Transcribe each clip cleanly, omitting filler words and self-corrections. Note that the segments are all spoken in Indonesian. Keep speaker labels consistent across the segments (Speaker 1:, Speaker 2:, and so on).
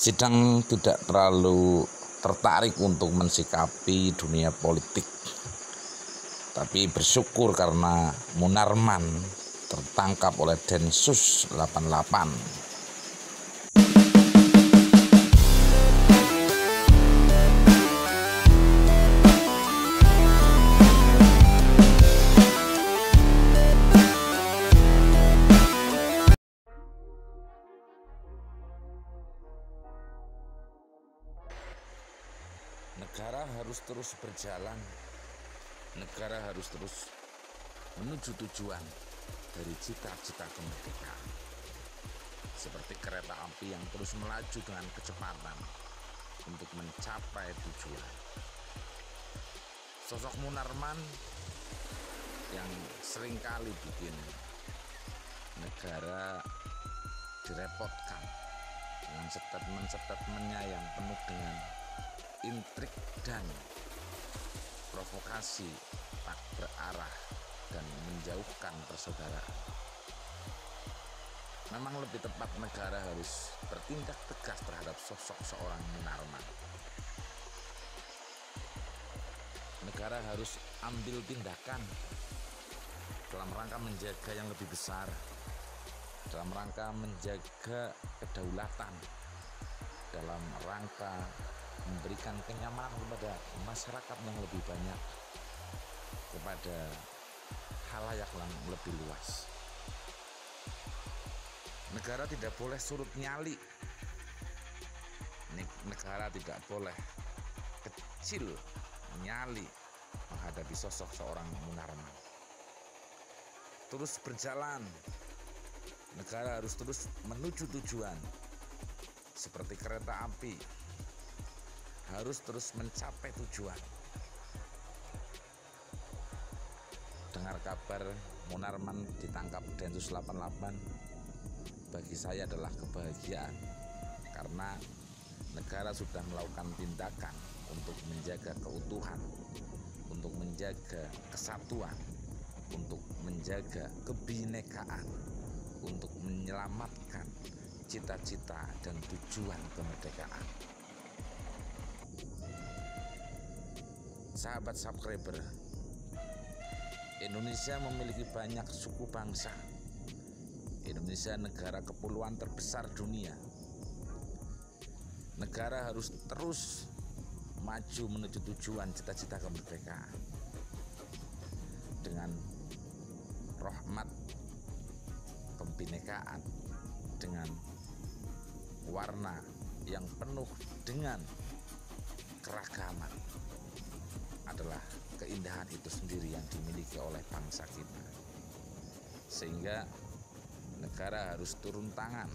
Speaker 1: Sidang tidak terlalu tertarik untuk mensikapi dunia politik, tapi bersyukur karena Munarman tertangkap oleh Densus 88. Negara harus terus berjalan, negara harus terus menuju tujuan dari cita-cita kemerdekaan. Seperti kereta api yang terus melaju dengan kecepatan untuk mencapai tujuan. Sosok Munarman yang seringkali bikin negara direpotkan dengan statement-statementnya yang penuh dengan intrik dan provokasi tak berarah dan menjauhkan persaudaraan. Memang lebih tepat negara harus bertindak tegas terhadap sosok seorang Munarman. Negara harus ambil tindakan dalam rangka menjaga yang lebih besar, dalam rangka menjaga kedaulatan, dalam rangka memberikan kenyamanan kepada masyarakat yang lebih banyak, kepada khalayak yang lebih luas. Negara tidak boleh surut nyali, negara tidak boleh kecil nyali menghadapi sosok seorang Munarman. Terus berjalan, negara harus terus menuju tujuan, seperti kereta api harus terus mencapai tujuan. Dengar kabar Munarman ditangkap Densus 88 bagi saya adalah kebahagiaan, karena negara sudah melakukan tindakan untuk menjaga keutuhan, untuk menjaga kesatuan, untuk menjaga kebinekaan, untuk menyelamatkan cita-cita dan tujuan kemerdekaan. Sahabat subscriber, Indonesia memiliki banyak suku bangsa. Indonesia negara kepulauan terbesar dunia. Negara harus terus maju menuju tujuan cita-cita kemerdekaan dengan rahmat kebinekaan, dengan warna yang penuh dengan keragaman. Adalah keindahan itu sendiri yang dimiliki oleh bangsa kita. Sehingga negara harus turun tangan,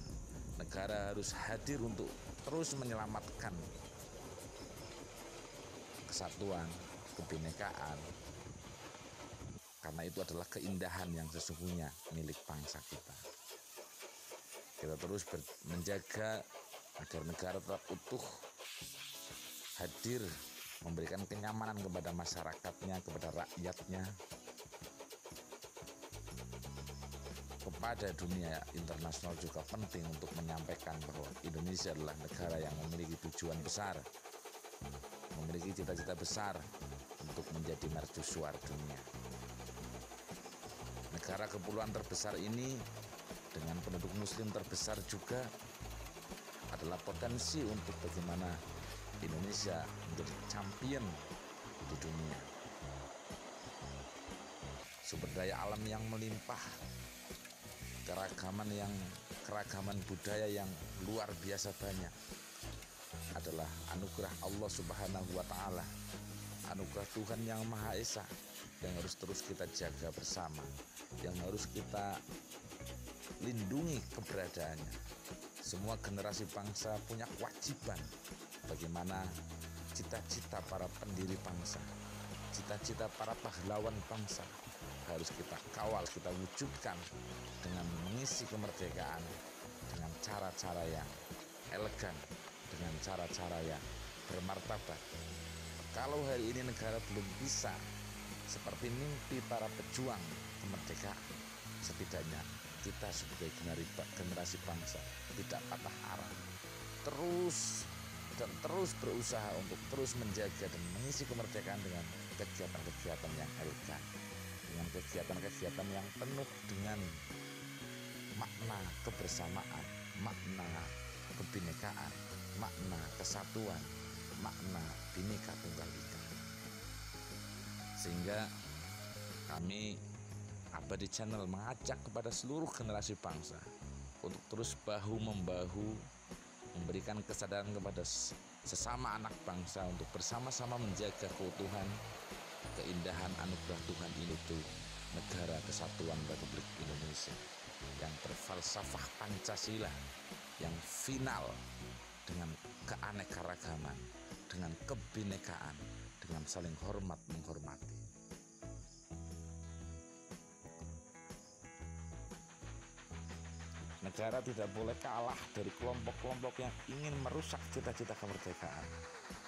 Speaker 1: negara harus hadir untuk terus menyelamatkan kesatuan, kebinekaan, karena itu adalah keindahan yang sesungguhnya milik bangsa kita. Kita terus menjaga agar negara tetap utuh, hadir, memberikan kenyamanan kepada masyarakatnya, kepada rakyatnya, kepada dunia internasional juga penting untuk menyampaikan bahwa Indonesia adalah negara yang memiliki tujuan besar, memiliki cita-cita besar untuk menjadi mercusuar dunia. Negara kepulauan terbesar ini dengan penduduk muslim terbesar juga adalah potensi untuk bagaimana Indonesia menjadi champion di dunia. Sumber daya alam yang melimpah, keragaman budaya yang luar biasa banyak adalah anugerah Allah Subhanahu wa Ta'ala, anugerah Tuhan yang Maha Esa yang harus terus kita jaga bersama, yang harus kita lindungi keberadaannya. Semua generasi bangsa punya kewajiban bagaimana cita-cita para pendiri bangsa, cita-cita para pahlawan bangsa harus kita kawal, kita wujudkan dengan mengisi kemerdekaan dengan cara-cara yang elegan, dengan cara-cara yang bermartabat. Kalau hari ini negara belum bisa seperti mimpi para pejuang kemerdekaan, setidaknya kita sebagai generasi bangsa tidak patah arang, terus dan terus berusaha untuk terus menjaga dan mengisi kemerdekaan dengan kegiatan-kegiatan yang elegan, dengan kegiatan-kegiatan yang penuh dengan makna kebersamaan, makna kebinekaan, makna kesatuan, makna Bhinneka Tunggal Ika. Sehingga kami Abadi Channel mengajak kepada seluruh generasi bangsa untuk terus bahu-membahu memberikan kesadaran kepada sesama anak bangsa untuk bersama-sama menjaga keutuhan, keindahan anugerah Tuhan ini tuh Negara Kesatuan Republik Indonesia yang berfalsafah Pancasila, yang final dengan keanekaragaman, dengan kebinekaan, dengan saling hormat menghormati. Negara tidak boleh kalah dari kelompok-kelompok yang ingin merusak cita-cita kemerdekaan.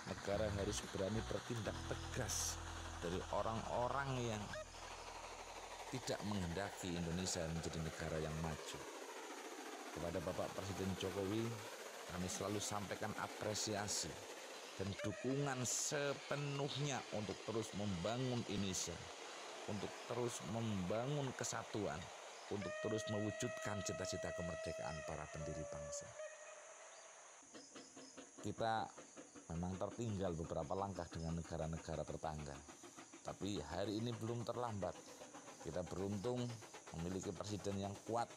Speaker 1: Negara harus berani bertindak tegas dari orang-orang yang tidak menghendaki Indonesia menjadi negara yang maju. Kepada Bapak Presiden Jokowi, kami selalu sampaikan apresiasi dan dukungan sepenuhnya untuk terus membangun Indonesia, untuk terus membangun kesatuan, untuk terus mewujudkan cita-cita kemerdekaan para pendiri bangsa. Kita memang tertinggal beberapa langkah dengan negara-negara tetangga, tapi hari ini belum terlambat. Kita beruntung memiliki presiden yang kuat,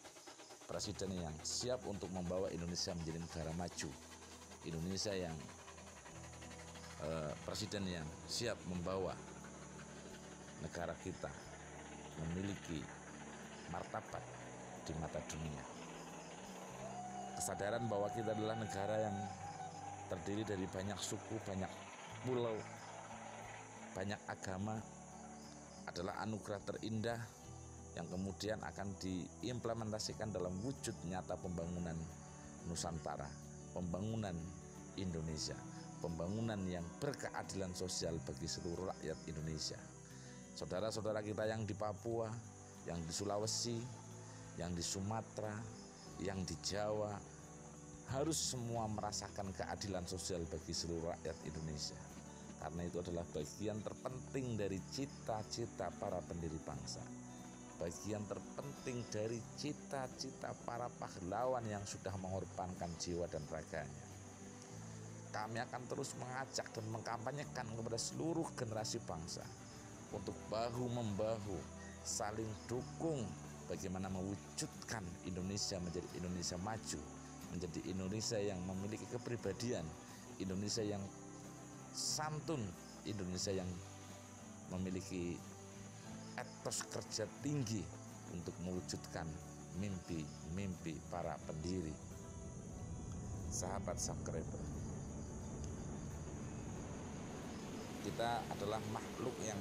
Speaker 1: presiden yang siap untuk membawa Indonesia menjadi negara maju, Indonesia yang presiden yang siap membawa negara kita memiliki martabat di mata dunia. Kesadaran bahwa kita adalah negara yang terdiri dari banyak suku, banyak pulau, banyak agama adalah anugerah terindah yang kemudian akan diimplementasikan dalam wujud nyata pembangunan Nusantara, pembangunan Indonesia, pembangunan yang berkeadilan sosial bagi seluruh rakyat Indonesia. Saudara-saudara kita yang di Papua, yang di Sulawesi, yang di Sumatera, yang di Jawa, harus semua merasakan keadilan sosial bagi seluruh rakyat Indonesia. Karena itu adalah bagian terpenting dari cita-cita para pendiri bangsa, bagian terpenting dari cita-cita para pahlawan yang sudah mengorbankan jiwa dan raganya. Kami akan terus mengajak dan mengkampanyekan kepada seluruh generasi bangsa untuk bahu-membahu saling dukung bagaimana mewujudkan Indonesia menjadi Indonesia maju, menjadi Indonesia yang memiliki kepribadian, Indonesia yang santun, Indonesia yang memiliki etos kerja tinggi untuk mewujudkan mimpi-mimpi para pendiri. Sahabat subscriber, kita adalah makhluk yang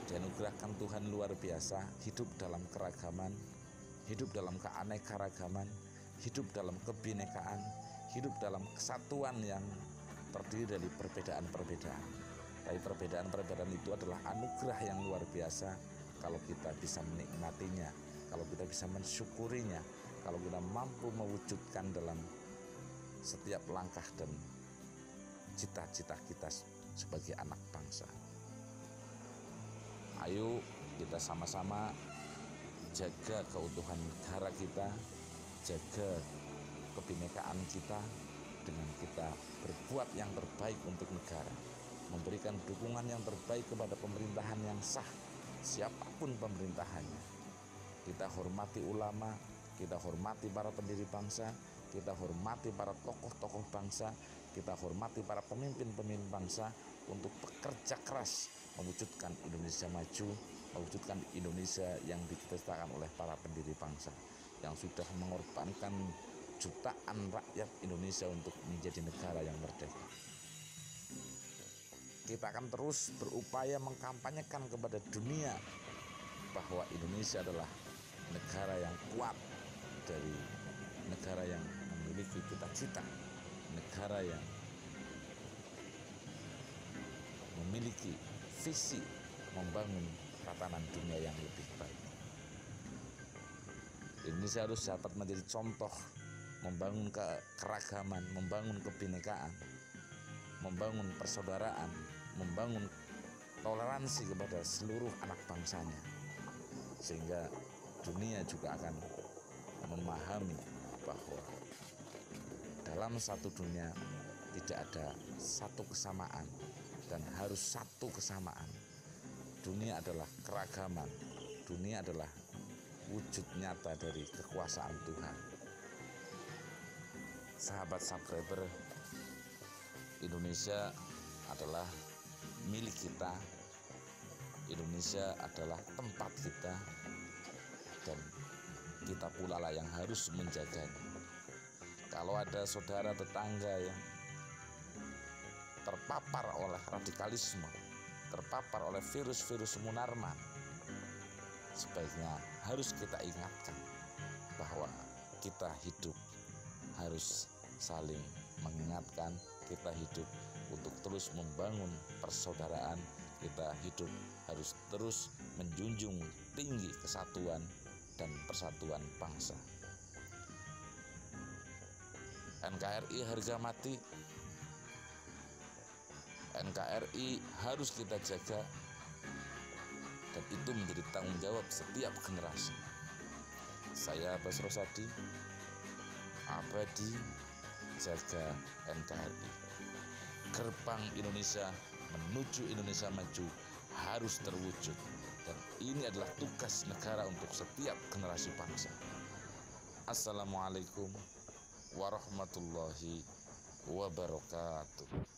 Speaker 1: dianugerahkan Tuhan luar biasa, hidup dalam keragaman, hidup dalam keanekaragaman, hidup dalam kebinekaan, hidup dalam kesatuan yang terdiri dari perbedaan-perbedaan. Tapi perbedaan-perbedaan itu adalah anugerah yang luar biasa kalau kita bisa menikmatinya, kalau kita bisa mensyukurinya, kalau kita mampu mewujudkan dalam setiap langkah dan cita-cita kita sebagai anak bangsa. Ayo kita sama-sama jaga keutuhan negara kita, jaga kebinekaan kita dengan kita berbuat yang terbaik untuk negara, memberikan dukungan yang terbaik kepada pemerintahan yang sah, siapapun pemerintahannya. Kita hormati ulama, kita hormati para pendiri bangsa, kita hormati para tokoh-tokoh bangsa, kita hormati para pemimpin-pemimpin bangsa untuk bekerja keras mewujudkan Indonesia maju, mewujudkan Indonesia yang diciptakan oleh para pendiri bangsa yang sudah mengorbankan jutaan rakyat Indonesia untuk menjadi negara yang merdeka. Kita akan terus berupaya mengkampanyekan kepada dunia bahwa Indonesia adalah negara yang kuat, dari negara yang memiliki cita-cita, negara yang memiliki visi membangun tatanan dunia yang lebih baik. Indonesia harus dapat menjadi contoh membangun keragaman, membangun kebinekaan, membangun persaudaraan, membangun toleransi kepada seluruh anak bangsanya, sehingga dunia juga akan memahami bahwa dalam satu dunia tidak ada satu kesamaan dan harus satu kesamaan. Dunia adalah keragaman, dunia adalah wujud nyata dari kekuasaan Tuhan. Sahabat subscriber, Indonesia adalah milik kita, Indonesia adalah tempat kita, dan kita pula lah yang harus menjaganya. Kalau ada saudara tetangga yang terpapar oleh radikalisme, terpapar oleh virus-virus Munarman, sebaiknya harus kita ingatkan bahwa kita hidup harus saling mengingatkan, kita hidup untuk terus membangun persaudaraan, kita hidup harus terus menjunjung tinggi kesatuan dan persatuan bangsa. NKRI harga mati, NKRI harus kita jaga, dan itu menjadi tanggung jawab setiap generasi. Saya Basro Sadi, abadi jaga NKRI. Gerbang Indonesia menuju Indonesia maju harus terwujud, dan ini adalah tugas negara untuk setiap generasi bangsa. Assalamualaikum warahmatullahi wabarakatuh.